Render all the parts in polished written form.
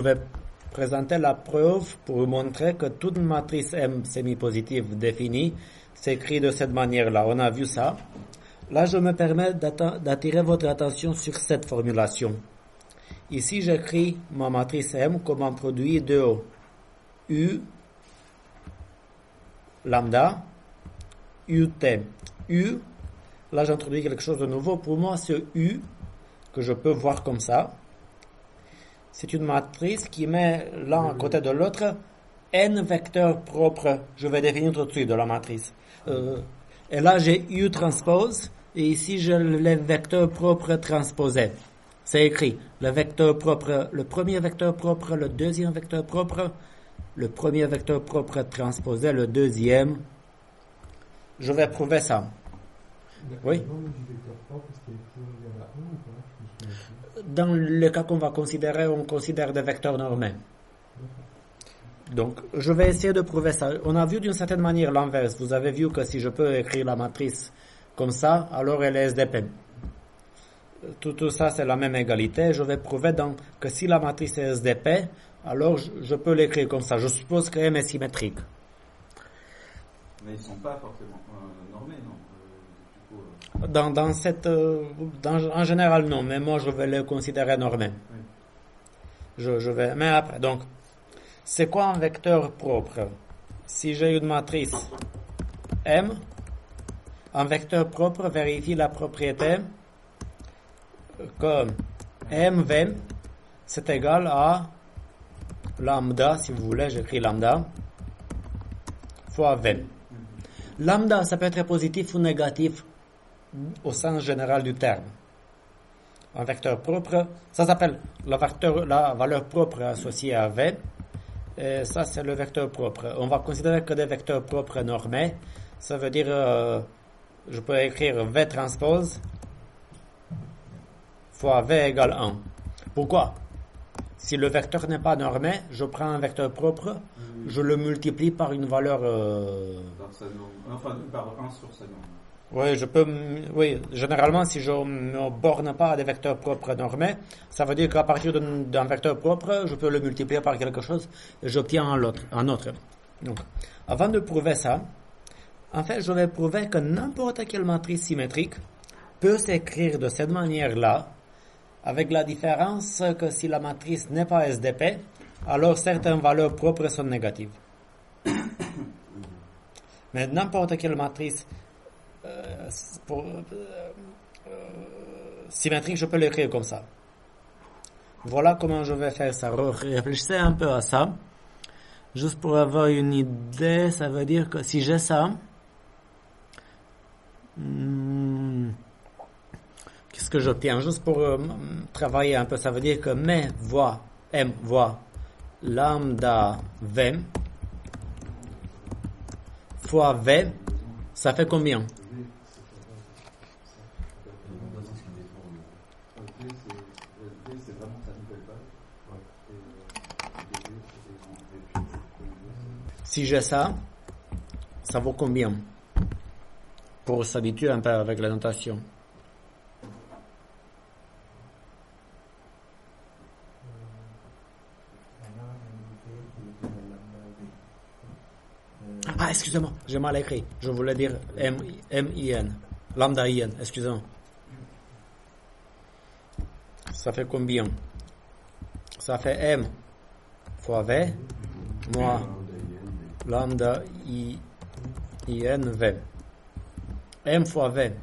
vais présenter la preuve pour montrer que toute matrice M semi-positive définie s'écrit de cette manière-là. On a vu ça. Là, je me permets d'attirer votre attention sur cette formulation. Ici, j'écris ma matrice M comme un produit de U, lambda, UT. U, là, j'introduis quelque chose de nouveau. Pour moi, ce U, que je peux voir comme ça, c'est une matrice qui met l'un à côté de l'autre n vecteurs propres. Je vais définir tout de suite de la matrice. Et là, j'ai U transpose, et ici, j'ai les vecteurs propres transposés. C'est écrit, le vecteur propre, le premier vecteur propre, le deuxième vecteur propre, le premier vecteur propre transposé, le deuxième. Je vais prouver ça. Oui. Dans le cas qu'on va considérer, on considère des vecteurs normés. Donc, je vais essayer de prouver ça. On a vu d'une certaine manière l'inverse. Vous avez vu que si je peux écrire la matrice comme ça, alors elle est SDP. Tout ça, c'est la même égalité. Je vais prouver donc que si la matrice est SDP, alors je peux l'écrire comme ça. Je suppose qu'M est symétrique. Mais ils ne sont pas forcément normés, non? En général, non. Mais moi, je vais les considérer normés. Oui. Mais après, donc, c'est quoi un vecteur propre? Si j'ai une matrice M, un vecteur propre vérifie la propriété que MV c'est égal à lambda, si vous voulez, j'écris lambda, fois V. Lambda, ça peut être positif ou négatif au sens général du terme. Un vecteur propre, ça s'appelle la valeur propre associée à V, et ça c'est le vecteur propre. On va considérer que des vecteurs propres normés, ça veut dire, je peux écrire V transpose fois V égale 1. Pourquoi? Si le vecteur n'est pas normé, je prends un vecteur propre, je le multiplie par une valeur... Par sa norme. Enfin, par 1 sur sa norme. Oui, généralement, si je ne me borne pas à des vecteurs propres normés, ça veut dire qu'à partir d'un vecteur propre, je peux le multiplier par quelque chose et j'obtiens un autre. Donc, avant de prouver ça, en fait, je vais prouver que n'importe quelle matrice symétrique peut s'écrire de cette manière-là, avec la différence que si la matrice n'est pas SDP, alors certaines valeurs propres sont négatives. Mais n'importe quelle matrice symétrique, je peux l'écrire comme ça. Voilà comment je vais faire ça. Réfléchissez un peu à ça. Juste pour avoir une idée, ça veut dire que si j'ai ça, qu'est-ce que j'obtiens? Juste pour travailler un peu, ça veut dire que M voit lambda V fois V, ça fait combien? Si j'ai ça, ça vaut combien? Pour s'habituer un peu avec la notation. Ah, excusez-moi, j'ai mal écrit. Je voulais dire M-I-N. Lambda I-N, excusez-moi. Ça fait combien? Ça fait M fois V, moins lambda I-N V. M fois V,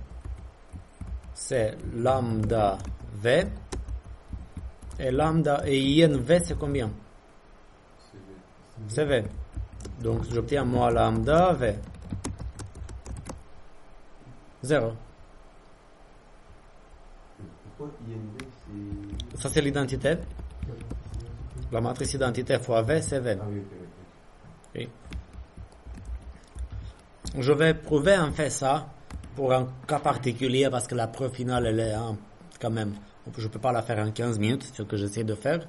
c'est lambda V. Et lambda et I-N V, c'est combien? C'est V. Donc, j'obtiens moins lambda V. 0. Pourquoi INV, c'est... Ça, c'est l'identité. La matrice identité fois V, c'est V. Ah oui, Oui. Je vais prouver en fait ça pour un cas particulier parce que la preuve finale, elle est quand même... Je ne peux pas la faire en 15 minutes, c'est ce que j'essaie de faire.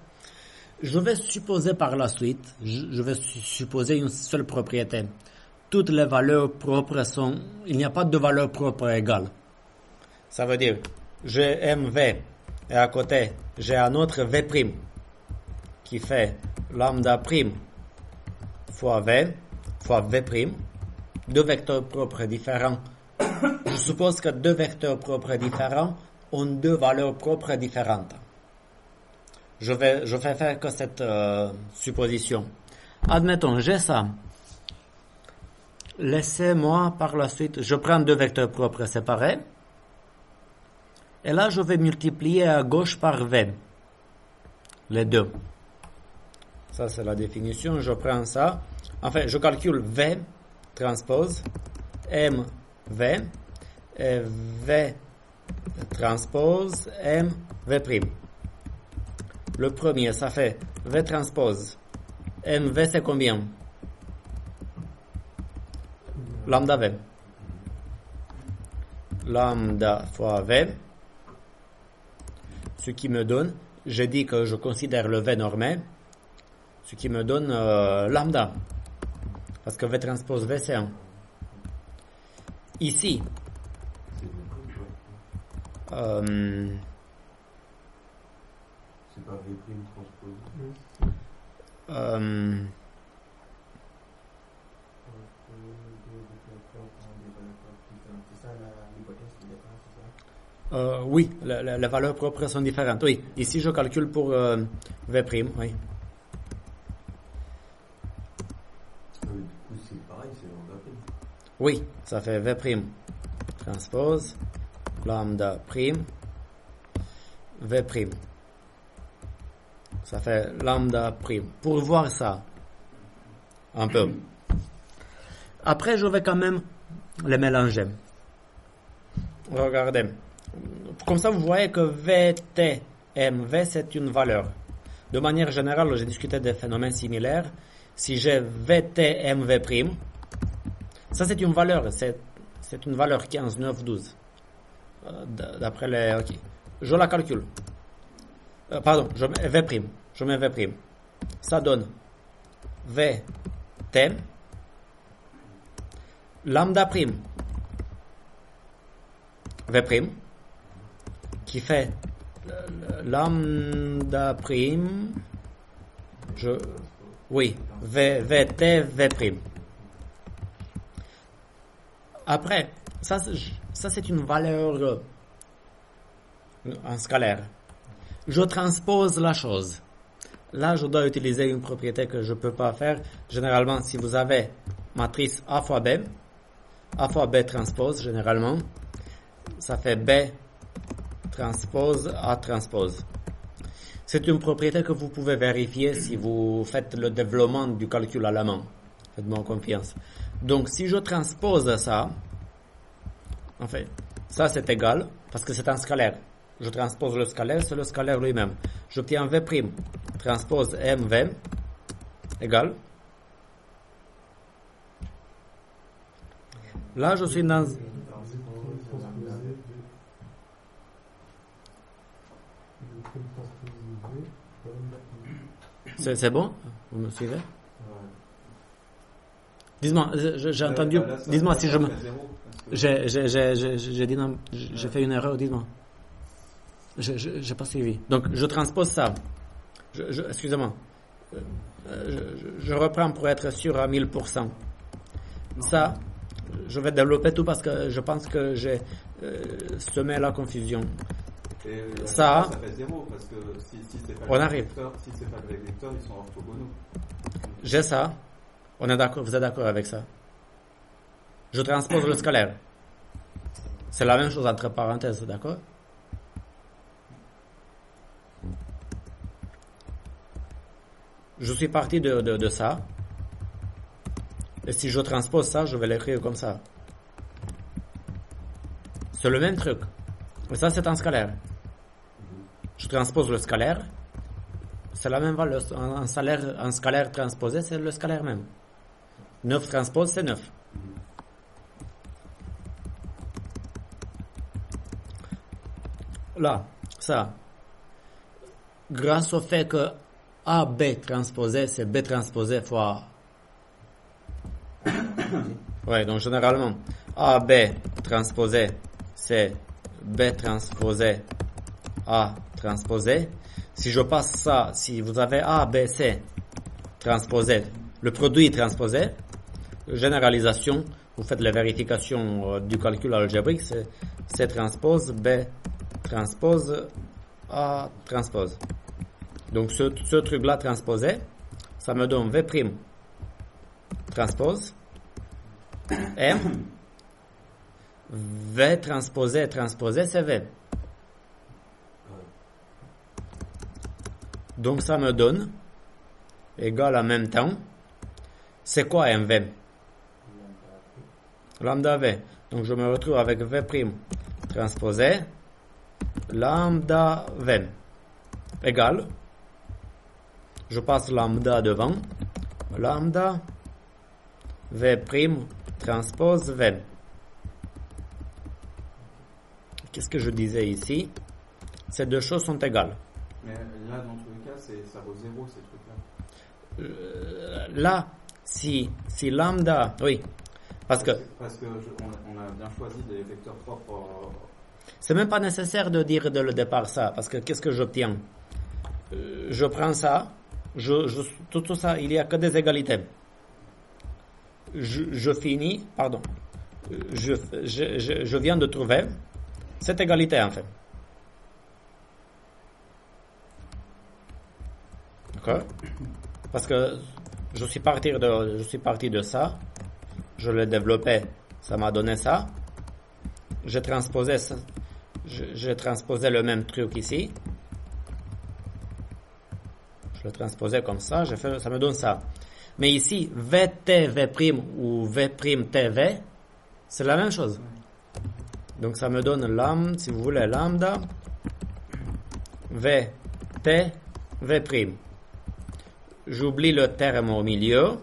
Je vais supposer par la suite, je vais supposer une seule propriété. Toutes les valeurs propres sont... Il n'y a pas de valeur propre égale. Ça veut dire, j'ai MV et à côté, j'ai un autre V'. qui fait lambda prime fois V prime, deux vecteurs propres différents. Je suppose que deux vecteurs propres différents ont deux valeurs propres différentes. Je vais faire que cette supposition. Admettons, j'ai ça. Laissez-moi par la suite, je prends deux vecteurs propres séparés. Et là, je vais multiplier à gauche par V. Les deux. Ça, c'est la définition. Je prends ça. Enfin, je calcule V transpose M V et V transpose M V prime. Le premier, ça fait V transpose M V, c'est combien? Lambda V. Lambda fois V. Ce qui me donne, j'ai dit que je considère le V normé, ce qui me donne lambda. Parce que V transpose V, c'est 1. Ici, C'est pas V prime transpose. C'est ça l'hypothèse de départ, c'est ça? Oui, les valeurs propres sont différentes. Oui, ici je calcule pour V prime, oui. Du coup, c'est pareil, c'est lambda prime. Oui, ça fait V prime transpose lambda prime V prime. Ça fait lambda prime. Pour voir ça un peu. Après, je vais quand même les mélanger. Regardez. Comme ça, vous voyez que VTMV, c'est une valeur. De manière générale, j'ai discuté des phénomènes similaires. Si j'ai VTMV', ça c'est une valeur. C'est une valeur 15, 9, 12. D'après les... Ok. Je la calcule. Pardon, je mets V'. Je mets V'. Ça donne VT lambda prime V', qui fait lambda prime, VT V'. Après, ça c'est une valeur en scalaire. Je transpose la chose. Là, je dois utiliser une propriété que je ne peux pas faire. Généralement, si vous avez matrice A fois B transpose, généralement, ça fait B transpose A transpose. C'est une propriété que vous pouvez vérifier si vous faites le développement du calcul à la main. Faites-moi confiance. Donc, si je transpose ça, en fait, ça c'est égal, parce que c'est un scalaire. Je transpose le scalaire, c'est le scalaire lui-même. J'obtiens V', transpose MV, égal. Là, je suis dans... C'est bon? Vous me suivez? Dites-moi, j'ai entendu... Dites-moi si je me... J'ai dit non, j'ai fait une erreur, dites-moi. J'ai pas suivi. Donc, je transpose ça. Excusez-moi. Je reprends pour être sûr à 1000%. Ça, je vais développer tout parce que je pense que j'ai semé la confusion. Et ça fait 0 parce que si c'est pas on arrive. Si c'est pas le vecteur, ils sont orthogonaux. J'ai ça. On est d'accord. Vous êtes d'accord avec ça? Je transpose le scalaire. C'est la même chose entre parenthèses, d'accord? Je suis parti de ça. Et si je transpose ça, je vais l'écrire comme ça. C'est le même truc. Mais ça, c'est un scalaire. Je transpose le scalaire. C'est la même valeur. Un scalaire transposé, c'est le scalaire même. 9 transpose, c'est 9. Là, ça. Grâce au fait que AB transposé, c'est B transposé fois... Ouais, donc généralement, AB transposé, c'est B transposé A transposé. Si je passe ça, si vous avez A, B, C transposé, le produit transposé, généralisation, vous faites la vérification du calcul algébrique, c'est C transpose, B transpose, A transpose. Donc ce truc-là transposé, ça me donne V' transpose, M, V transposé, c'est V. Donc ça me donne égal en même temps. C'est quoi un V? Lambda V. Donc je me retrouve avec V' transposé lambda V égal. Je passe lambda devant. Lambda V' transpose V. Qu'est-ce que je disais ici? Ces deux choses sont égales. Mais là, dans tous les cas, ça vaut 0, ces trucs-là. Là, si lambda, oui, parce que on a bien choisi des vecteurs propres. C'est même pas nécessaire de dire dès le départ ça, parce que qu'est-ce que j'obtiens? Je prends ça, tout ça, il n'y a que des égalités. Je finis, pardon, je viens de trouver cette égalité en fait. D'accord? Parce que je suis parti de ça, je l'ai développé, ça m'a donné ça. J'ai transposé le même truc ici. Je l'ai transposé comme ça, ça me donne ça. Mais ici, VT, V' ou V', c'est la même chose. Donc ça me donne lambda, si vous voulez, lambda, VT, V'. J'oublie le terme au milieu.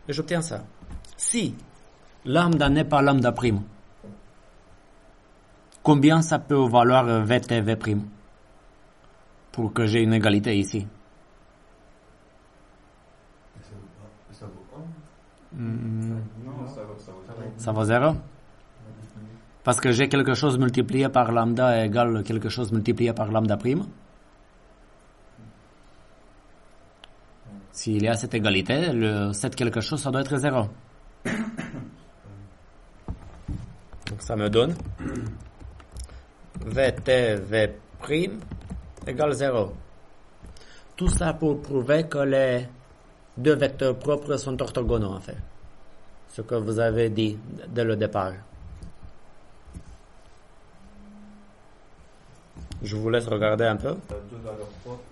Et j'obtiens ça. Si lambda n'est pas lambda prime, combien ça peut valoir VT, V'? Pour que j'ai une égalité ici. Ça vaut 1. Non, Ça vaut 0. Parce que j'ai quelque chose multiplié par lambda égale quelque chose multiplié par lambda prime. S'il y a cette égalité, cette quelque chose, ça doit être 0. Donc ça me donne VT, V' égale 0. Tout ça pour prouver que les deux vecteurs propres sont orthogonaux en fait. Ce que vous avez dit dès le départ. Je vous laisse regarder un peu. Deux valeurs propres.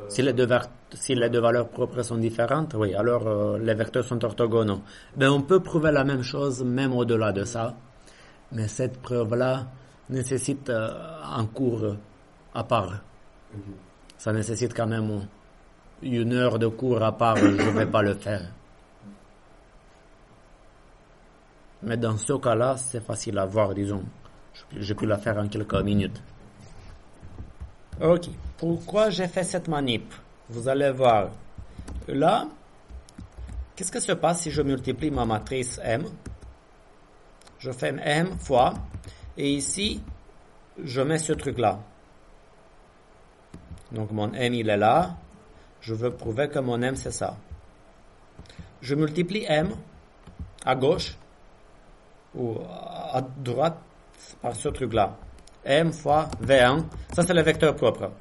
Si les deux valeurs propres sont différentes, oui, alors les vecteurs sont orthogonaux. Mais on peut prouver la même chose même au-delà de ça. Mais cette preuve-là nécessite un cours à part. Ça nécessite quand même 1 heure de cours à part, je ne vais pas le faire. Mais dans ce cas-là, c'est facile à voir, disons. J'ai pu la faire en quelques minutes. Ok. Pourquoi j'ai fait cette manip? Vous allez voir. Là, qu'est-ce que se passe si je multiplie ma matrice M? Je fais M fois, et ici, je mets ce truc-là. Donc mon M, il est là. Je veux prouver que mon M, c'est ça. Je multiplie M à gauche ou à droite par ce truc-là. M fois V1. Ça, c'est le vecteur propre.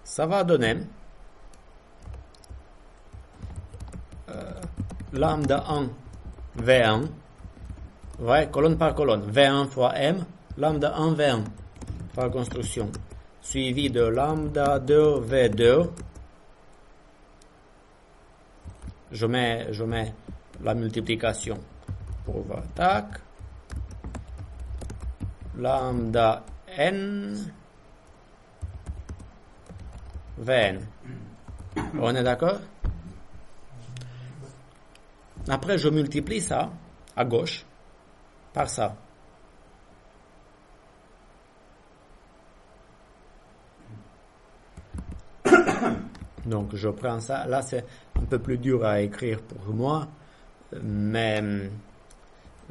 Ça va donner lambda 1 V1. Ouais, colonne par colonne. V1 fois M, lambda 1 V1 par construction. Suivi de lambda 2 V2. Je mets la multiplication pour voir. Tac. Lambda N Vn. On est d'accord? Après, je multiplie ça à gauche par ça. Donc, je prends ça. Là, c'est un peu plus dur à écrire pour moi, mais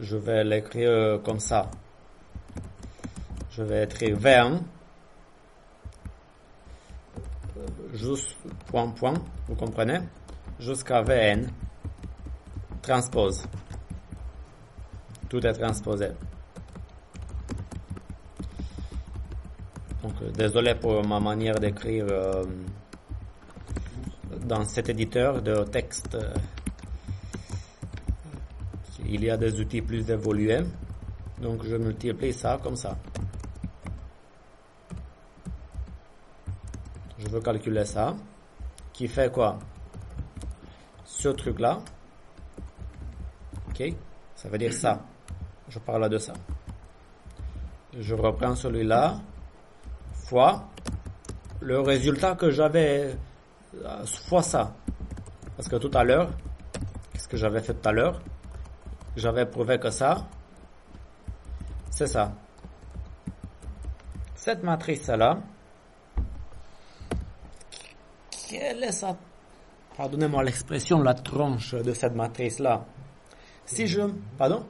je vais l'écrire comme ça. Je vais écrire V1 juste point, vous comprenez, jusqu'à Vn, transpose. Tout est transposé. Donc, désolé pour ma manière d'écrire dans cet éditeur de texte. Il y a des outils plus évolués. Donc, je multiplie ça comme ça. Je veux calculer ça. Qui fait quoi? Ce truc-là. Ok? Ça veut dire ça. Je parle de ça. Je reprends celui-là. Fois le résultat que j'avais. Fois ça. Parce que tout à l'heure, qu'est-ce que j'avais fait tout à l'heure? J'avais prouvé que ça, c'est ça. Cette matrice-là, quelle est ça? Pardonnez-moi l'expression, la tronche de cette matrice-là. Si je... Pardon?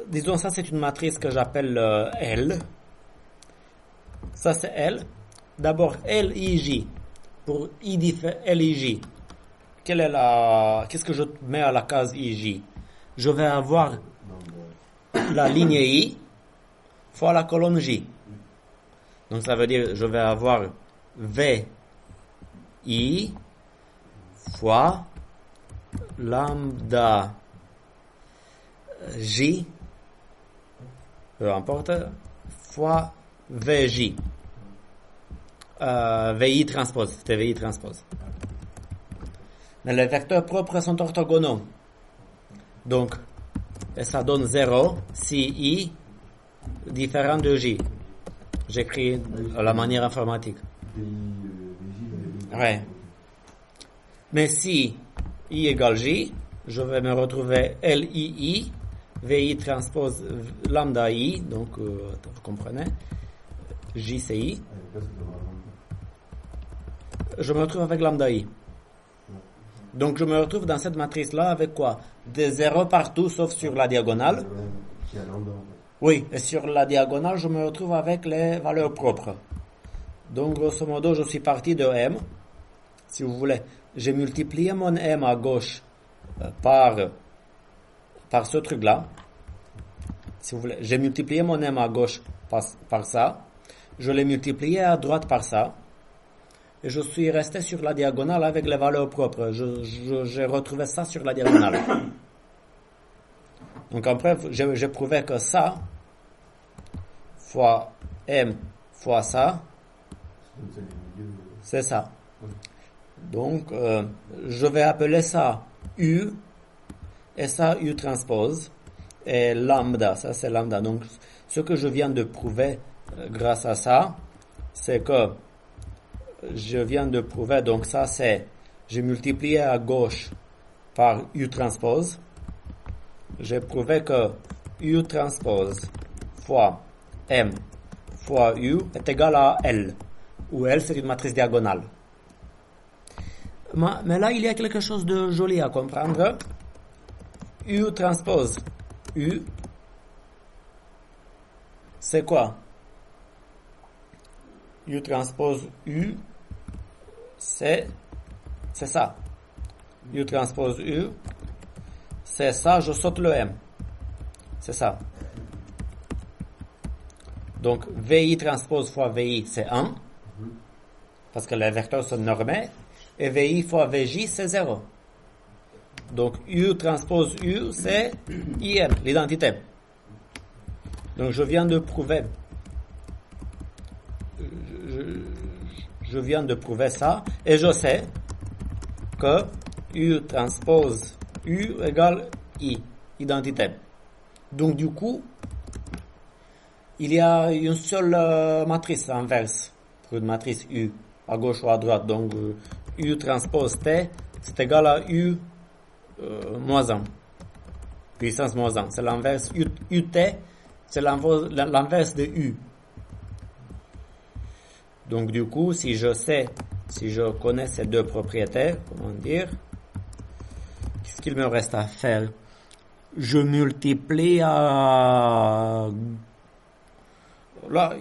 Disons, ça c'est une matrice que j'appelle L. Ça c'est L. D'abord, LIJ. Pour LIJ. Qu'est-ce que je mets à la case IJ? Je vais avoir la ligne I fois la colonne J. Donc ça veut dire je vais avoir VI fois lambda J, peu importe, fois VJ. VI transpose, c'était VI transpose. Mais les vecteurs propres sont orthogonaux. Donc, et ça donne 0 si I différent de J. J'écris à la manière informatique. Ouais. Mais si I égale J, je vais me retrouver LII, VI transpose lambda I, donc vous comprenez, J c'est I. Je me retrouve avec lambda I. Donc je me retrouve dans cette matrice-là avec quoi? Des zéros partout sauf sur la diagonale. Oui, et sur la diagonale, je me retrouve avec les valeurs propres. Donc grosso modo, je suis parti de M. Si vous voulez, j'ai multiplié mon M à gauche par ce truc-là. Si vous voulez, j'ai multiplié mon M à gauche par ça. Je l'ai multiplié à droite par ça. Et je suis resté sur la diagonale avec les valeurs propres. J'ai retrouvé ça sur la diagonale. Donc après, j'ai prouvé que ça, fois M, fois ça, c'est ça. Donc, je vais appeler ça U, et ça U transpose, et lambda, ça c'est lambda. Donc, ce que je viens de prouver grâce à ça, c'est que je viens de prouver, donc ça c'est, j'ai multiplié à gauche par U transpose. J'ai prouvé que U transpose fois M fois U est égal à L, où L c'est une matrice diagonale. Mais là, il y a quelque chose de joli à comprendre. U transpose U, c'est quoi? U transpose U, c'est ça. U transpose U, c'est ça, je saute le M. C'est ça. Donc, VI transpose fois VI, c'est 1. Parce que les vecteurs sont normés. Et VI fois VJ, c'est 0. Donc, U transpose U, c'est IM, l'identité. Donc, je viens de prouver. Je viens de prouver ça. Et je sais que U transpose U égale I, identité. Donc, du coup, il y a une seule matrice inverse pour une matrice U, à gauche ou à droite. Donc, U transpose T, c'est égal à U moins 1, puissance moins 1. C'est l'inverse. UT, c'est l'inverse de U. Donc, du coup, si je connais ces deux propriétés, comment dire, qu'est-ce qu'il me reste à faire? je multiplie à... Là,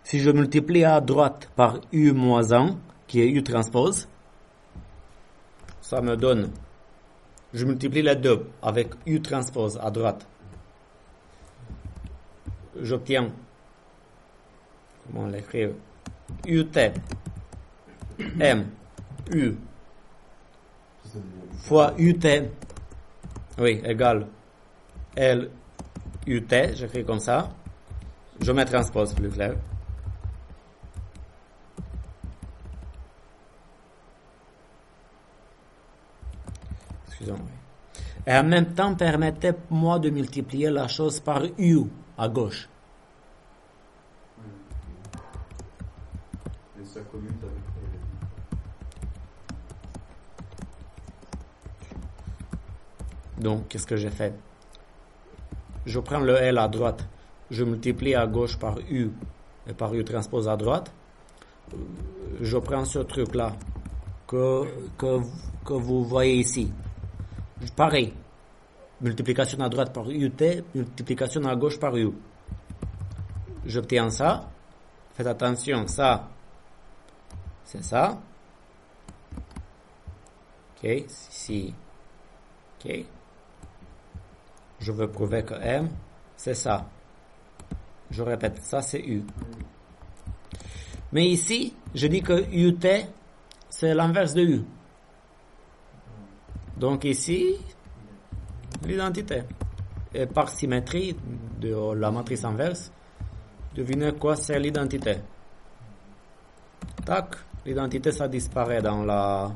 si je multiplie à droite par U moins 1, qui est U transpose, ça me donne... Je multiplie les deux avec U transpose à droite. J'obtiens... Comment l'écrire? UT M U fois UT, oui, égale L UT, j'écris comme ça. Je mets transpose plus clair. Excusez-moi. Et en même temps, permettez-moi de multiplier la chose par U à gauche. Et ça commute avec Donc, qu'est-ce que j'ai fait? Je prends le L à droite, je multiplie à gauche par U et par U transpose à droite. Je prends ce truc-là que vous voyez ici. Pareil, multiplication à droite par UT, multiplication à gauche par U. J'obtiens ça. Faites attention, ça, c'est ça. Ok, ici. Ok. Je veux prouver que M, c'est ça. Je répète, ça c'est U. Mais ici, je dis que UT, c'est l'inverse de U. Donc ici, l'identité. Et par symétrie de la matrice inverse, devinez quoi c'est l'identité. Tac, l'identité ça disparaît dans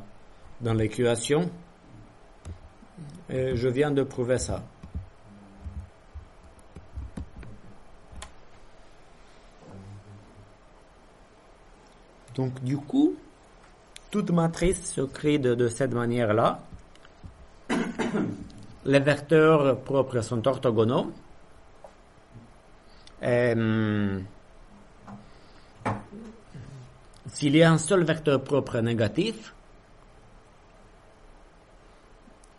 l'équation. Et je viens de prouver ça. Donc du coup, toute matrice se crée de cette manière-là. Les vecteurs propres sont orthogonaux. S'il y a un seul vecteur propre négatif,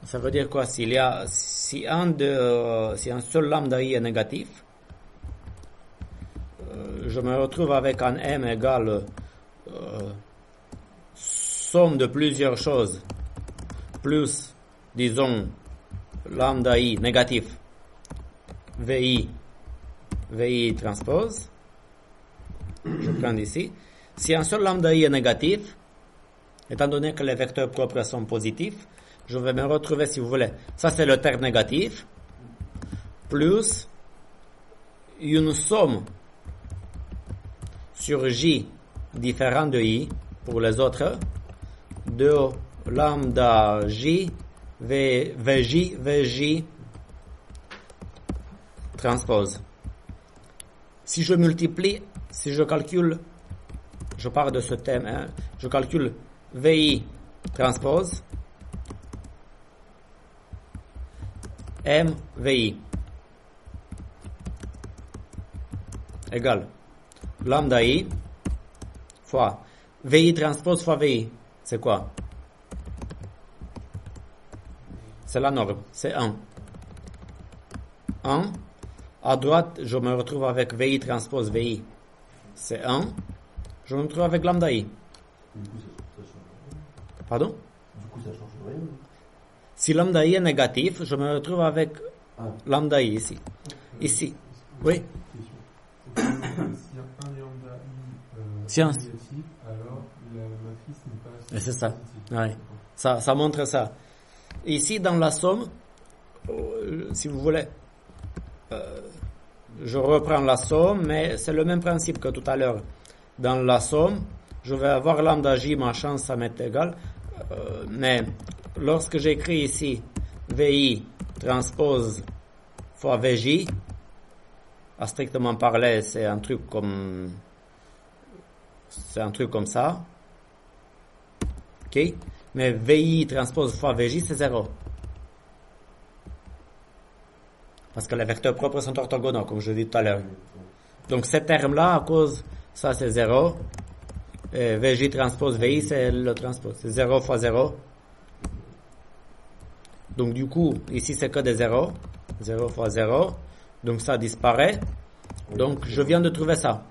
ça veut dire quoi? Si un seul lambda i est négatif, je me retrouve avec un m égale somme de plusieurs choses plus, disons, lambda i négatif vi transpose. Je prends ici. Si un seul lambda i est négatif, étant donné que les vecteurs propres sont positifs, je vais me retrouver, si vous voulez, ça c'est le terme négatif, plus une somme sur j différent de i pour les autres, de lambda j vj transpose. Si je multiplie, si je calcule, je pars de ce thème, hein, je calcule vi transpose mvi égale lambda i fois vi transpose fois vi. C'est quoi? C'est la norme, c'est 1. 1. À droite, je me retrouve avec vi transpose vi. C'est 1. Je me retrouve avec lambda i. Du coup, ça change. Pardon? Du coup, ça change rien. Si lambda i est négatif, je me retrouve avec lambda i ici. Ici. Oui. S'il y a un lambda i Science. négatif, alors la matrice n'est pas... Et c'est ça. positive. Ouais. Ça montre ça. Ici, dans la somme, si vous voulez, je reprends la somme, mais c'est le même principe que tout à l'heure. Dans la somme, je vais avoir lambda j, ma chance, ça m'est égal. Mais lorsque j'écris ici vi transpose fois vj, à strictement parler, c'est un truc comme ça. Ok? Mais vi transpose fois vj, c'est 0. Parce que les vecteurs propres sont orthogonaux, comme je dis tout à l'heure. Donc, ces termes-là, à cause, ça c'est 0. Et vj transpose vi, c'est le transpose. C'est 0 fois 0. Donc du coup, ici c'est que des 0. 0 fois 0. Donc ça disparaît. Donc je viens de trouver ça.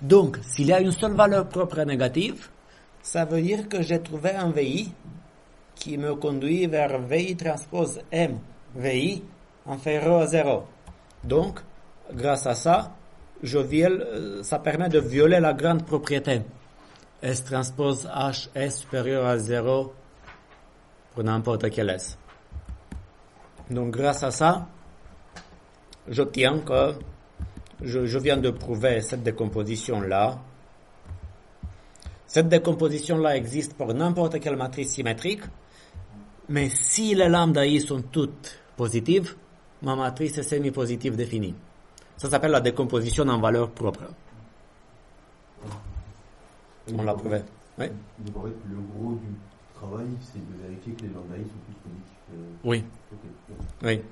Donc, s'il y a une seule valeur propre négative, ça veut dire que j'ai trouvé un VI qui me conduit vers VI transpose M, VI inférieur à 0. Donc, grâce à ça, ça permet de violer la grande propriété. S transpose H est supérieur à 0 pour n'importe quel S. Donc, grâce à ça, j'obtiens que je viens de prouver cette décomposition-là. Cette décomposition-là existe pour n'importe quelle matrice symétrique, mais si les lambda i sont toutes positives, ma matrice est semi-positive définie. Ça s'appelle la décomposition en valeur propre. On l'a prouvé. Oui. Donc en fait, le gros du travail, c'est de vérifier que les lambda i sont tous positifs. Oui. Okay. Oui.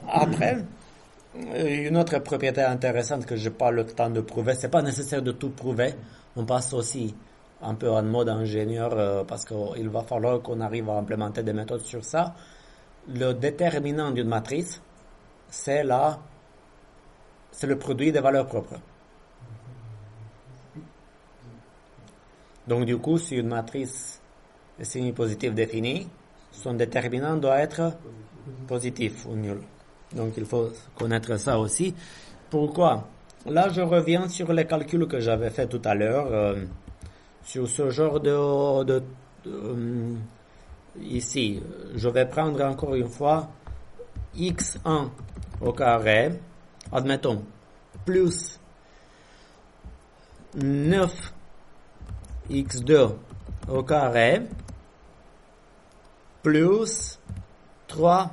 Après, une autre propriété intéressante que je n'ai pas le temps de prouver, c'est pas nécessaire de tout prouver. On passe aussi un peu en mode ingénieur parce qu'il va falloir qu'on arrive à implémenter des méthodes sur ça. Le déterminant d'une matrice, c'est le produit des valeurs propres. Donc du coup, si une matrice est semi-positive définie, son déterminant doit être positif ou nul. Donc il faut connaître ça aussi. Pourquoi? Là, je reviens sur les calculs que j'avais fait tout à l'heure, sur ce genre ici. Je vais prendre encore une fois x1 au carré, admettons, plus 9x2 au carré, plus 3.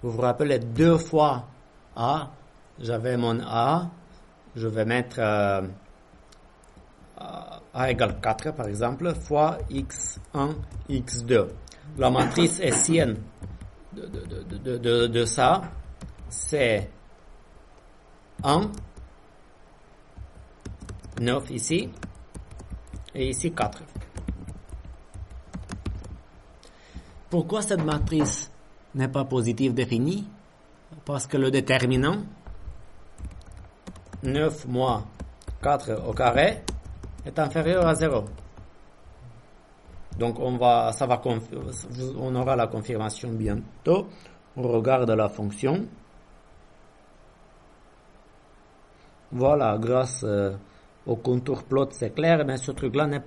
Vous vous rappelez 2 fois A, j'avais mon A, je vais mettre A égale 4 par exemple, fois x1, x2. La matrice hessienne de ça, c'est 1, 9 ici, et ici 4. Pourquoi cette matrice n'est pas positive définie? Parce que le déterminant 9 moins 4 au carré est inférieur à 0. Donc on aura la confirmation bientôt. On regarde la fonction. Voilà, grâce au contour plot c'est clair, mais ce truc-là n'est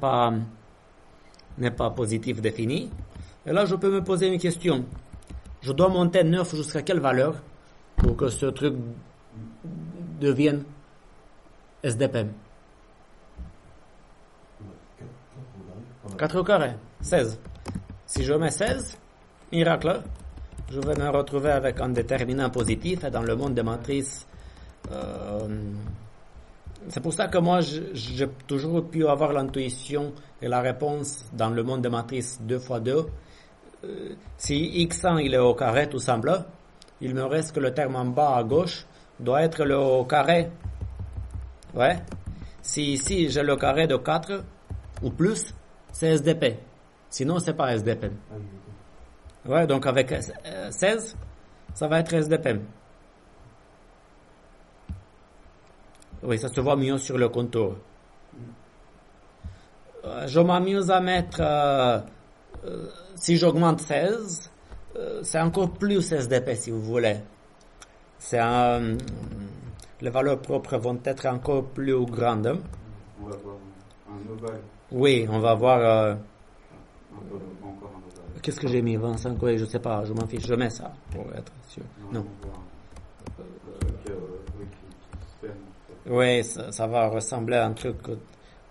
pas positif défini. Et là je peux me poser une question. Je dois monter 9 jusqu'à quelle valeur pour que ce truc devienne SDP? 4 au carré, 16. Si je mets 16, miracle, je vais me retrouver avec un déterminant positif et dans le monde des matrices. C'est pour ça que moi, j'ai toujours pu avoir l'intuition et la réponse dans le monde des matrices 2 x 2. Si x1 il est au carré tout simple, il me reste que le terme en bas à gauche doit être le au carré. Ouais. Si ici j'ai le carré de 4 ou plus, c'est SDP. Sinon c'est pas SDP. Ouais, donc avec 16, ça va être SDP. Oui, ça se voit mieux sur le contour. Je m'amuse à mettre si j'augmente 16, c'est encore plus SDP si vous voulez. Les valeurs propres vont être encore plus grandes. On va avoir un ovale. Oui, on va avoir... Encore un ovale. Qu'est-ce que j'ai mis 25, oui, je sais pas, je m'en fiche, je mets ça pour être sûr. Non. Oui, ça va ressembler à un truc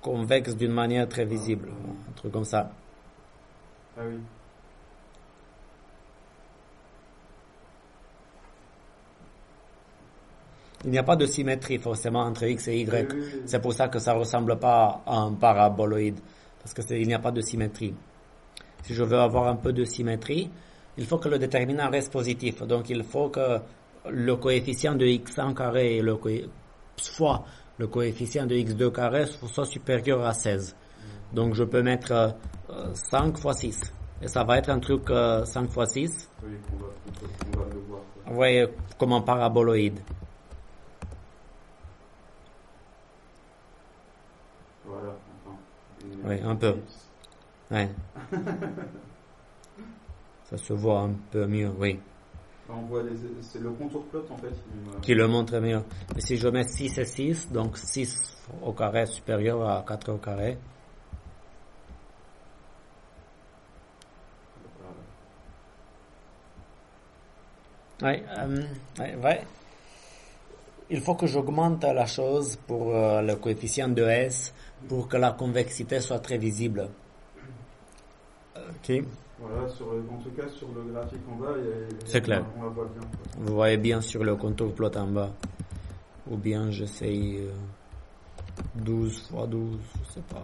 convexe d'une manière très visible, un truc comme ça. Ah oui. Il n'y a pas de symétrie forcément entre x et y. Oui. C'est pour ça que ça ressemble pas à un paraboloïde, parce que il n'y a pas de symétrie. Si je veux avoir un peu de symétrie, il faut que le déterminant reste positif. Donc il faut que le coefficient de x1 carré fois le coefficient de x2 carré soit supérieur à 16. Donc je peux mettre 5 fois 6 Et ça va être un truc 5 x 6. Oui, qu'on va le voir. Quoi. Vous voyez, comme un paraboloïde. Voilà, enfin. Oui, un peu. Ouais. Ça se voit un peu mieux, oui. On voit c'est le contour plot en fait Qui le montre mieux. Et si je mets 6 et 6, donc 6 au carré supérieur à 4 au carré. Ouais, ouais. Il faut que j'augmente la chose pour le coefficient de S pour que la convexité soit très visible. Ok. Voilà, en tout cas sur le graphique en bas, c'est clair. On la voit bien. Quoi. Vous voyez bien sur le contour plot en bas. Ou bien j'essaye 12 x 12, je sais pas.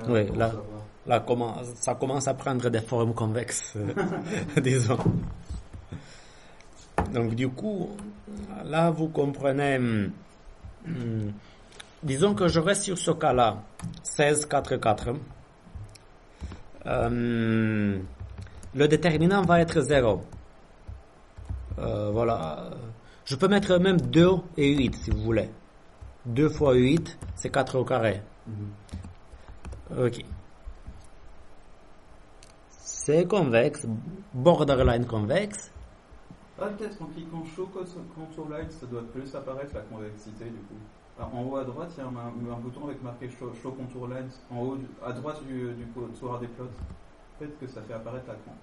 Oui, là ça commence à prendre des formes convexes, disons. Donc du coup, là vous comprenez, disons que je reste sur ce cas-là, 16, 4, 4. Le déterminant va être 0. Voilà. Je peux mettre même 2 et 8 si vous voulez. 2 fois 8, c'est 4 au carré. Ok. C'est convexe, borderline convexe. Ah, peut-être en cliquant Show Contour Line, ça doit plus apparaître la convexité du coup. Alors, en haut à droite, il y a un bouton avec marqué Show Contour Lines. En haut, à droite du contour des plots. Peut-être que ça fait apparaître la con.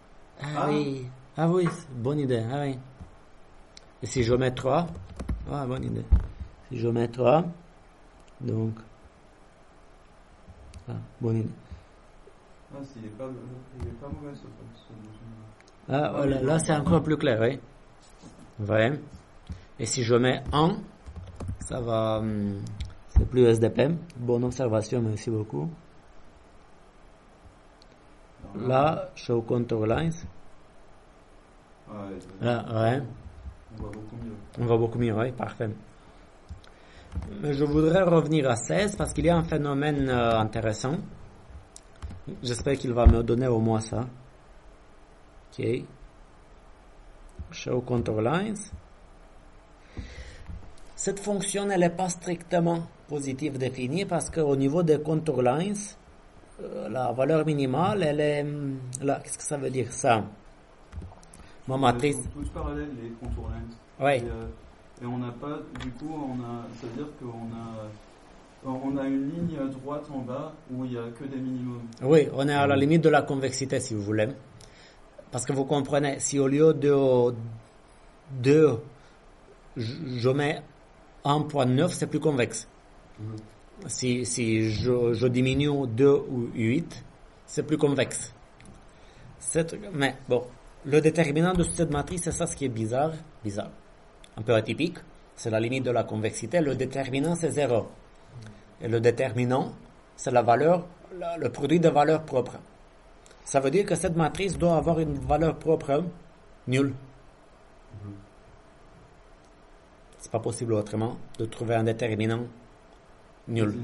Ah oui, bonne idée. Ah oui. Et si je mets 3, bonne idée. Si je mets 3, donc. Bonne idée. Il est pas mauvais ce bouton. Là c'est encore plus clair, oui. Ouais. Et si je mets 1, ça va. C'est plus SDPM. Bonne observation, merci beaucoup. Là, Show Contour Lines. Là, ouais. On voit beaucoup mieux. On voit beaucoup mieux, oui, parfait. Mais je voudrais revenir à 16 parce qu'il y a un phénomène intéressant. J'espère qu'il va me donner au moins ça. Ok. Show Contour Lines. Cette fonction, elle n'est pas strictement positive définie parce qu'au niveau des Contour Lines, la valeur minimale, elle est là. Qu'est-ce que ça veut dire ça? Ma matrice. Ils sont tous parallèles, les Contour Lines. Oui. Et on n'a pas, du coup, ça veut dire qu'on a une ligne droite en bas où il n'y a que des minimums. Oui, on est à la limite de la convexité, si vous voulez. Parce que vous comprenez, si au lieu de 2, je mets 1.9, c'est plus convexe. Si je diminue 2 ou 8, c'est plus convexe. Mais bon, le déterminant de cette matrice, c'est ça ce qui est bizarre, un peu atypique, c'est la limite de la convexité. Le déterminant, c'est 0. Et le déterminant, c'est la valeur, le produit de valeurs propres. Ça veut dire que cette matrice doit avoir une valeur propre nulle. C'est pas possible autrement de trouver un déterminant nul.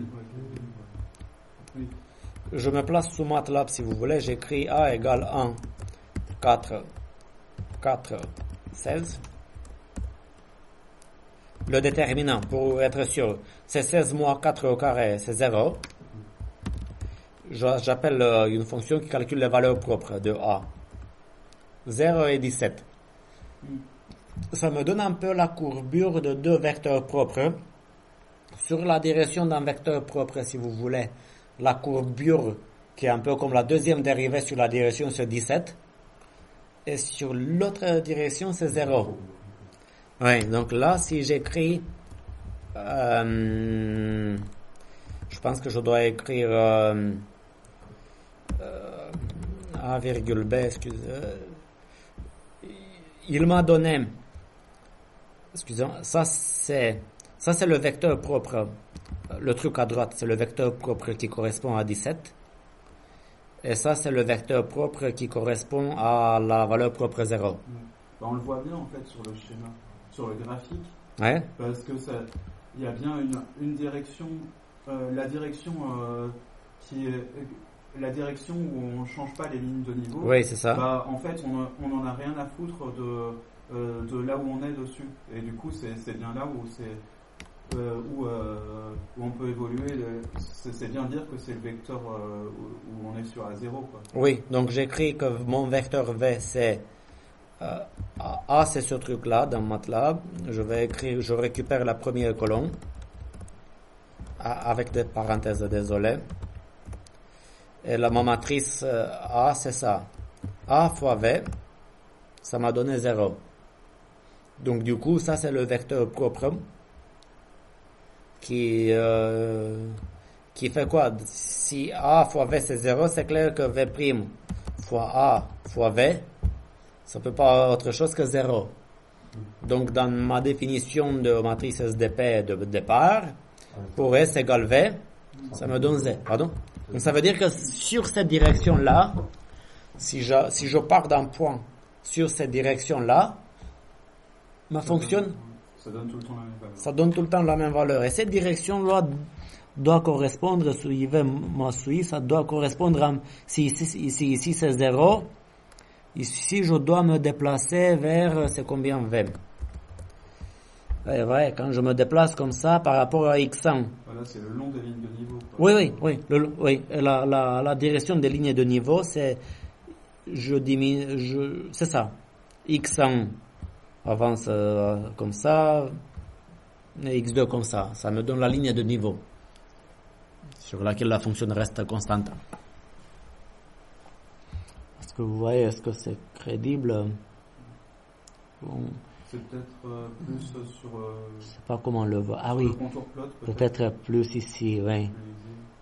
Je me place sous MATLAB si vous voulez. J'écris A égale 1, 4, 16. Le déterminant, pour être sûr, c'est 16 moins 4 au carré, c'est 0. J'appelle une fonction qui calcule les valeurs propres de A. 0 et 17. Ça me donne un peu la courbure de deux vecteurs propres. Sur la direction d'un vecteur propre, si vous voulez, la courbure qui est un peu comme la deuxième dérivée sur la direction, c'est 17. Et sur l'autre direction, c'est 0. Oui, donc là, si j'écris, je pense que je dois écrire A, B, excusez. Il m'a donné, excusez-moi, ça c'est le vecteur propre. Le truc à droite, c'est le vecteur propre qui correspond à 17. Et ça, c'est le vecteur propre qui correspond à la valeur propre 0. On le voit bien en fait sur le schéma. Sur le graphique, ouais. Parce que il y a bien une direction, la direction qui est la direction où on ne change pas les lignes de niveau. Oui, c'est ça. Bah, en fait, on n'en a rien à foutre de là où on est dessus. Et du coup, c'est bien là où où on peut évoluer. C'est bien dire que c'est le vecteur où on est sur A0, quoi. Oui, donc j'écris que mon vecteur V c'est A, c'est ce truc-là dans MATLAB. Je récupère la première colonne avec des parenthèses, désolé. Et ma matrice A, c'est ça. A fois V, ça m'a donné 0. Donc du coup, ça c'est le vecteur propre qui fait quoi? Si A fois V c'est 0, c'est clair que V' fois A fois V, ça peut pas autre chose que 0. Donc dans ma définition de matrice SDP de départ, pour S égale V, ça me donne Z. Pardon? Donc ça veut dire que sur cette direction-là, si je pars d'un point sur cette direction-là, ma fonction, ça donne tout le temps la même valeur. ça donne tout le temps la même valeur. Et cette direction-là doit correspondre, suivez ma suite, ça doit correspondre à, si ici c'est 0, ici je dois me déplacer vers, c'est combien V? Ouais, quand je me déplace comme ça par rapport à X1. Voilà, c'est le long des lignes de niveau, quoi. Oui. La direction des lignes de niveau, c'est, c'est ça. X1 avance comme ça, et X2 comme ça. Ça me donne la ligne de niveau sur laquelle la fonction reste constante. Est-ce que vous voyez, est-ce que c'est crédible? Bon. C'est peut-être plus sur... je sais pas comment le voir. Ah oui, le contour plot, peut-être plus ici, oui.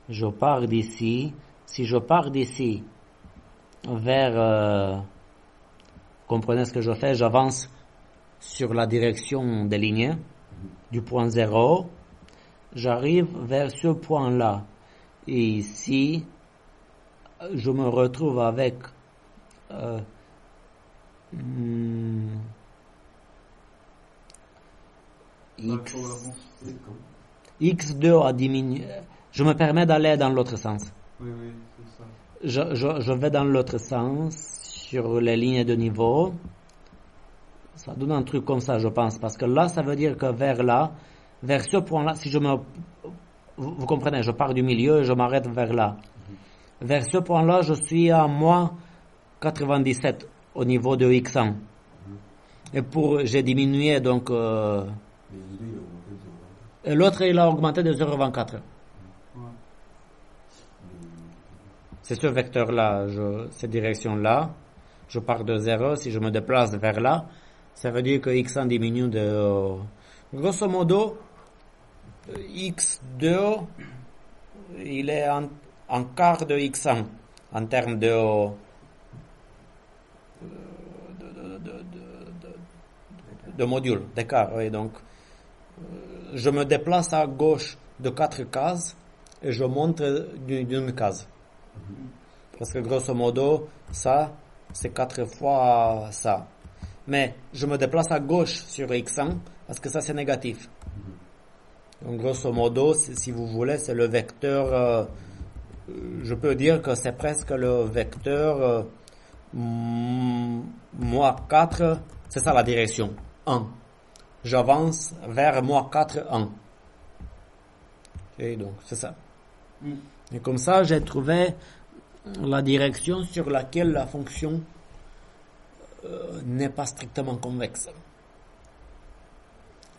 Je pars d'ici. Si je pars d'ici vers... comprenez ce que je fais? J'avance sur la direction des lignes du point 0. J'arrive vers ce point-là. Et ici, je me retrouve avec... X2 a diminué. Je me permets d'aller dans l'autre sens. Oui, c'est ça. Je vais dans l'autre sens sur les lignes de niveau. Ça donne un truc comme ça, je pense. Parce que là, ça veut dire que vers ce point-là, si je me... Vous comprenez, je pars du milieu et je m'arrête vers là. Vers ce point-là, je suis à moins 97 au niveau de X1. Et j'ai diminué donc... et l'autre, il a augmenté de 0,24. C'est ce vecteur-là, cette direction-là. Je pars de 0. Si je me déplace vers là, ça veut dire que X1 diminue de... grosso modo, X2, il est en quart de X1 en termes de module, d'écart. Oui, donc, je me déplace à gauche de 4 cases et je monte d'une case. Parce que grosso modo, ça, c'est 4 fois ça. Mais je me déplace à gauche sur X1 parce que ça, c'est négatif. Donc, grosso modo, si vous voulez, c'est le vecteur... je peux dire que c'est presque le vecteur moins 4, c'est ça la direction, 1. J'avance vers moins 4, 1. Et donc, c'est ça. Et comme ça, j'ai trouvé la direction sur laquelle la fonction n'est pas strictement convexe.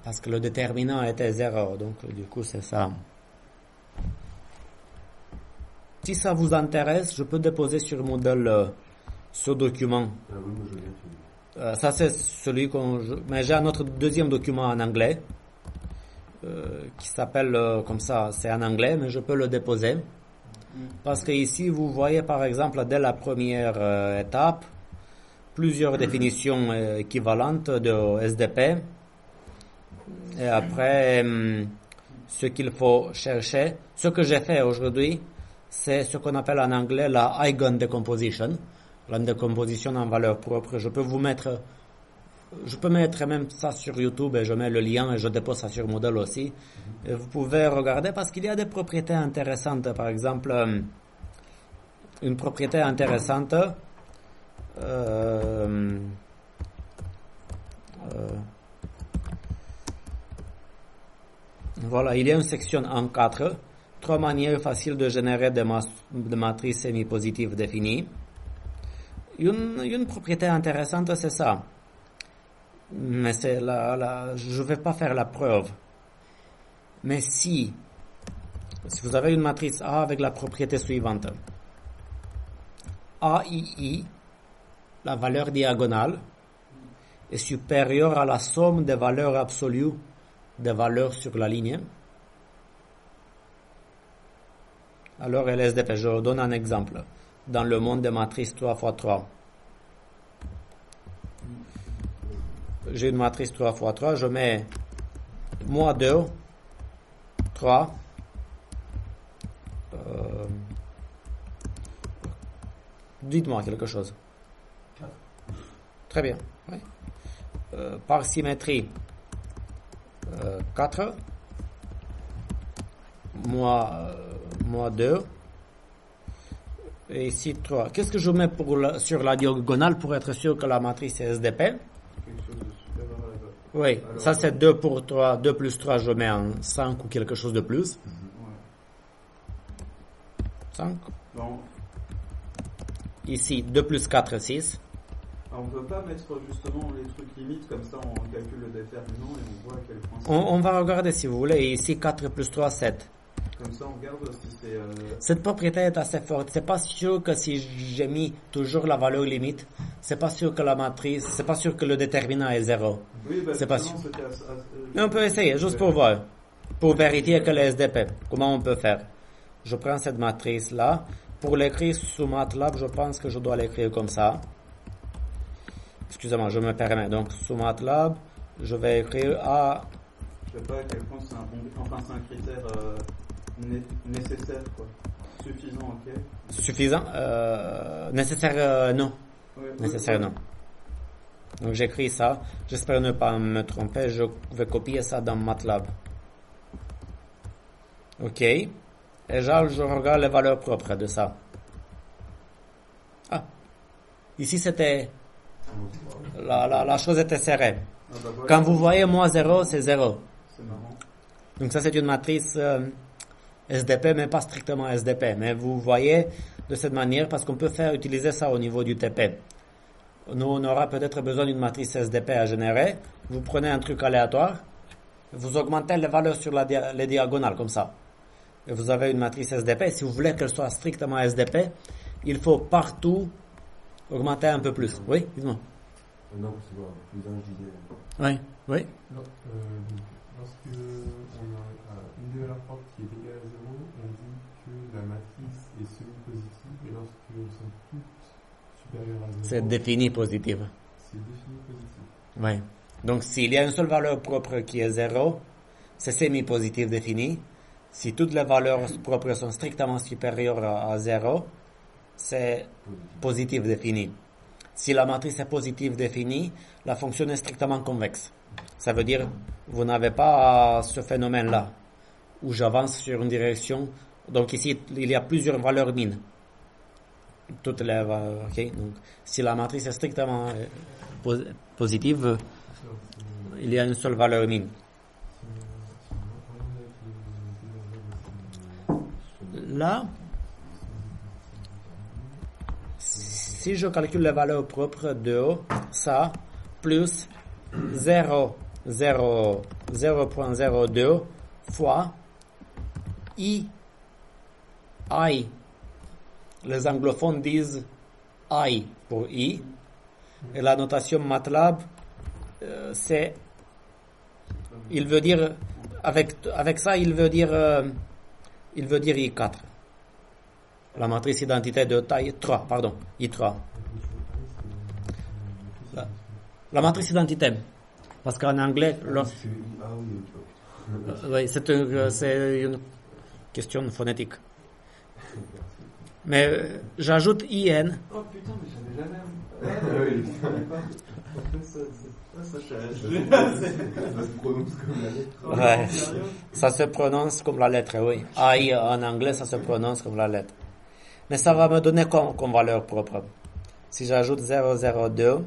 Parce que le déterminant était 0, donc du coup, c'est ça. Si ça vous intéresse, je peux déposer sur Moodle ce document. Ah oui, moi je viens Ça, c'est celui mais j'ai un autre deuxième document en anglais qui s'appelle comme ça, c'est en anglais, mais je peux le déposer. Parce que ici, vous voyez par exemple, dès la première étape, plusieurs définitions équivalentes de SDP. Et après, ce qu'il faut chercher, ce que j'ai fait aujourd'hui, c'est ce qu'on appelle en anglais la eigendecomposition, la décomposition en valeur propre. Je peux vous mettre Je peux mettre même ça sur YouTube et je mets le lien et je dépose ça sur Moodle aussi. Et vous pouvez regarder parce qu'il y a des propriétés intéressantes. Par exemple, une propriété intéressante. Voilà, il y a une section en 4. 3 manières faciles de générer des matrices semi-positives définies. Une propriété intéressante, c'est ça. Mais je ne vais pas faire la preuve. Mais si vous avez une matrice A avec la propriété suivante. AII, la valeur diagonale, est supérieure à la somme des valeurs absolues des valeurs sur la ligne. Alors LSDP, je donne un exemple. Dans le monde des matrices 3 x 3. J'ai une matrice 3 x 3, je mets moins 2, 3, dites-moi quelque chose. 4. Très bien. Oui. Par symétrie, 4, moins 2, et ici 3. Qu'est-ce que je mets sur la diagonale pour être sûr que la matrice est SDP? Quelque chose de supérieur à la valeur. Oui, Alors, ça c'est 2 pour 3, 2 plus 3, je mets un 5 ou quelque chose de plus. Ouais. 5. Bon, Ici, 2 plus 4, 6. on ne peut pas mettre justement les trucs limites comme ça, on calcule le déterminant et on voit à quel point c'est. On va regarder si vous voulez. Ici, 4 plus 3, 7. Comme ça, on regarde si c'est. Cette propriété est assez forte. C'est pas sûr que si j'ai mis toujours la valeur limite, c'est pas sûr que la matrice, c'est pas sûr que le déterminant est 0. Oui, bah, C'est pas justement, sûr. c'était Mais on peut essayer, juste pour voir. Pour vérifier que le SDP. Comment on peut faire? Je prends cette matrice-là. Pour l'écrire sous MATLAB, je pense que je dois l'écrire comme ça. Excusez-moi, je me permets. Donc, sous MATLAB, je vais écrire A. Je sais pas à quel point c'est un critère nécessaire, quoi. Suffisant, ok. Suffisant? Nécessaire, non. Ouais, Nécessaire, non. Donc, j'écris ça. J'espère ne pas me tromper. Je vais copier ça dans MATLAB. OK. Et je regarde les valeurs propres de ça. Ah. Ici, c'était... La chose était serrée. Ah, bah, voilà. Quand vous voyez moins 0, c'est 0. C'est marrant. Donc ça, c'est une matrice SDP, mais pas strictement SDP. Mais vous voyez de cette manière, parce qu'on peut utiliser ça au niveau du TP. Nous, on aura peut-être besoin d'une matrice SDP à générer. Vous prenez un truc aléatoire, vous augmentez les valeurs sur les diagonales, comme ça. Et vous avez une matrice SDP. Si vous voulez qu'elle soit strictement SDP, il faut partout augmenter un peu plus. Oui, dis-moi. Non, c'est bon, plus un gilet. Oui, oui. Lorsque on a une des valeurs propres qui est égale à 0, on dit que la matrice est semi-positive, et lorsqu'elles sont toutes supérieures à 0, C'est défini positive. c'est défini positif. Oui. Donc, s'il y a une seule valeur propre qui est 0, c'est semi-positif défini. Si toutes les valeurs propres sont strictement supérieures à 0, c'est positif défini. Si la matrice est positive définie, la fonction est strictement convexe. Ça veut dire, vous n'avez pas ce phénomène-là, où j'avance sur une direction. Donc ici, il y a plusieurs valeurs min. Toutes les valeurs, ok. Donc, si la matrice est strictement positive, il y a une seule valeur min. Là, si je calcule les valeurs propres de ça, plus 0,02 fois I, les anglophones disent I pour I, et la notation MATLAB, c'est, il veut dire, avec ça, il veut dire I4. La matrice identité de taille 3, pardon, I3. La matrice identité. Parce qu'en anglais, oui, c'est une question phonétique. Mais j'ajoute IN. Oh putain, mais j'avais jamais. Ça, Ça se c'est- prononce comme la lettre. Ouais. Sérieux? Ça se prononce comme la lettre, oui. AI en anglais, ça se prononce comme la lettre. Mais ça va me donner comme valeur propre. Si j'ajoute 002,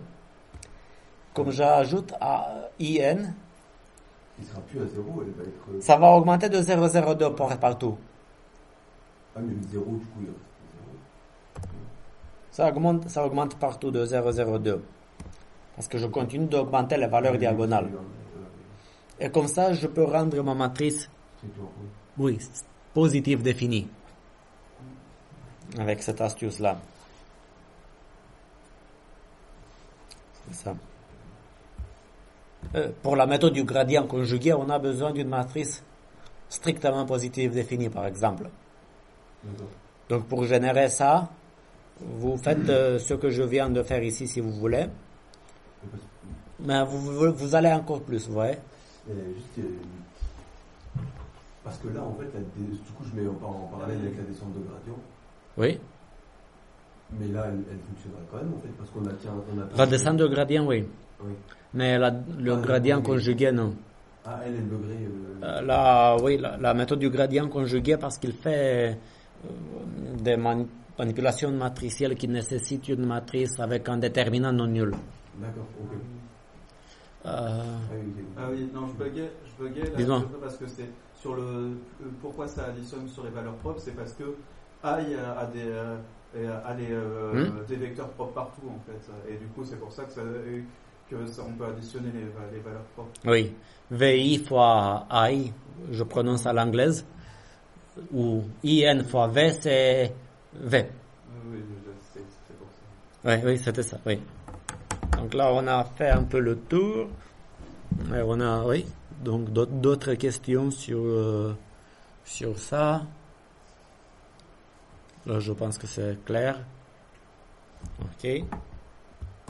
comme j'ajoute à IN, Il sera plus à 0, elle va être. ça va augmenter de 002 partout. Ah, mais le 0, du coup, il reste 0. Ça augmente partout de 002. Parce que je continue d'augmenter les valeurs diagonales. Et comme ça, je peux rendre ma matrice, C'est genre, oui, positive définie. Avec cette astuce-là. C'est ça. Pour la méthode du gradient conjugué, on a besoin d'une matrice strictement positive définie, par exemple. D'accord. Donc, pour générer ça, vous faites ce que je viens de faire ici, si vous voulez. Mais vous allez encore plus, vous voyez. Juste, parce que là, en fait, du coup, je mets en parallèle avec la descente de gradient. Oui. Mais là, elle fonctionnerait quand même, en fait, parce qu'on a. La descente de gradient, oui. Oui. Mais le gradient conjugué, non. Ah, elle, le degré. Oui, la méthode du gradient conjugué, parce qu'il fait des manipulations matricielles qui nécessitent une matrice avec un déterminant non nul. D'accord, ok. Euh, Ah oui, non, je buguais là, Dis-moi. parce que c'est sur pourquoi ça additionne sur les valeurs propres, c'est parce que I a des vecteurs propres partout en fait, et du coup c'est pour ça on peut additionner les valeurs propres. oui. VI fois I, je prononce à l'anglaise, ou IN fois V, c'est V. Oui, c'est pour ça. Oui, oui, c'était ça, oui. Donc là, on a fait un peu le tour. Et on a, oui, donc d'autres questions sur ça. Là, je pense que c'est clair. Ok.